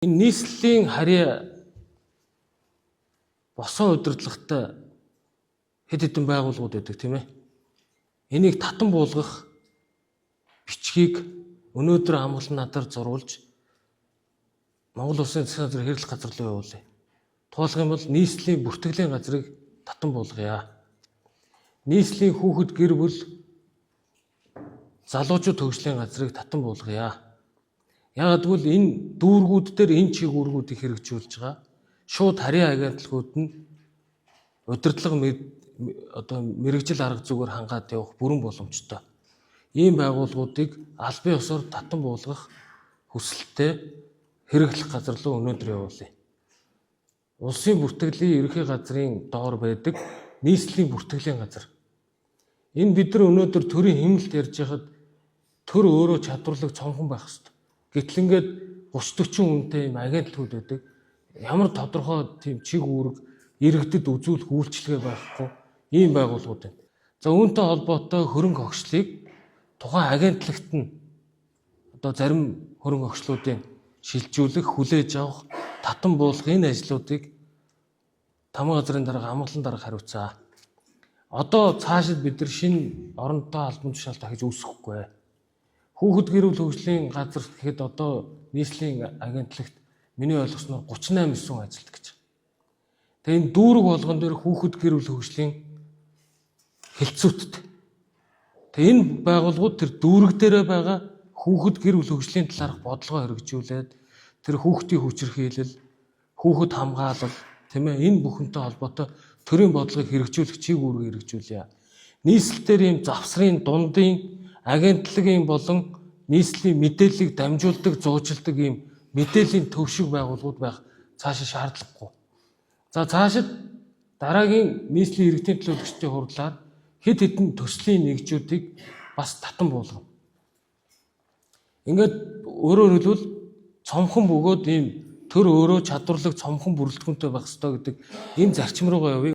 Энэ нийслэлийн харьяа босон удирдлагатай хэд хэдэн байгууллагууд байдаг тийм ээ. Энийг татан буулгах бичгийг өнөөдөр амгалан надар зурулж Монгол Улсын засгийн газрын хэрэглэх газар руу явуулъя. Туулах юм бол нийслэлийн бүртгэлийн газрыг татан буулгая. Нийслэлийн хүүхэд гэр бүл залуучууд хөгжлийн газрыг татан буулгая. Яг гэвэл энэ дүүргүүд дээр энэ чиг үүргүүдийг хэрэгжүүлж байгаа шууд харьяа агентлагууд нь удирдлага мэрэгжил арга зүгээр хангаад явах бүрэн боломжтой. Ийм байгууллагуудыг албан ёсоор татан буулгах хүсэлттэй хэрэглэх газар руу өнөөдөр явуулъя. Улсын бүртгэлийн ерөнхий газрын доор байдаг нийслэлийн бүртгэлийн газар. Энэ бид нар өнөөдөр төрийн хэмнэлт ярьж байхад төр өөрөө чадварлаг цонхон байх ёстой. Гэтэл ингээд 30-40 хүнтэй юм агентлагууд байдаг. Ямар тодорхой тийм чиг үүрэг иргэдэд үзүүлэх үйлчлэгээ байхгүй ийм байгууллагууд байна. За үүнтэй холбоотой хөрөнгө огшлыг тухайн агентлагт нь зарим хөрөнгө огшлуудыг шилжүүлэх, хүлээж авах, татан буулгах энэ ажлуудыг тамга газрын дарга амгалан дарга хариуцаа. Одоо цаашид бид нар шинэ оронтой албан тушаалт дахиж үүсэхгүй. Хүүхэд гэр бүл хөгжлийн газар гэхэд одоо нийслэлийн агентлагт миний ойлгосноор 38 9 ажилт гэж. Тэгээ энэ дүүрэг болгон дээр хүүхэд гэр бүл хөгжлийн хэлцүүттэй. Тэгээ энэ байгууллагууд тэр дүүрэг дээрээ байгаа хүүхэд гэр бүл хөгжлийн талаарх бодлогоо хэрэгжүүлээд тэр хүүхдийн хүчирхийлэл, хүүхэд хамгаалал тийм ээ энэ бүхэнтэй холбоотой төрийн бодлогыг хэрэгжүүлэх чиг үүргийг хэрэгжүүлье. Нийслэлээр ийм завсрын дундын агентлагийн болон нийслэлийн мэдээллийг дамжуулдаг, зуучилдаг ийм мэдээллийн төвшиг байгууллагууд байх цаашаа шаардлагагүй. За цаашид дараагийн нийслэлийн иргэдийн төлөөлөгчдийн хурлаар хэд хэдэн төслийн нэгжүүдийг бас татан буулгана. Ингээд өөрөөр хэлбэл цомхон бөгөөд ийм төр өөрөө чадварлаг цомхон бүрэлдэхүүнтэй байх ёстой гэдэг энэ зарчим руугаа явъя.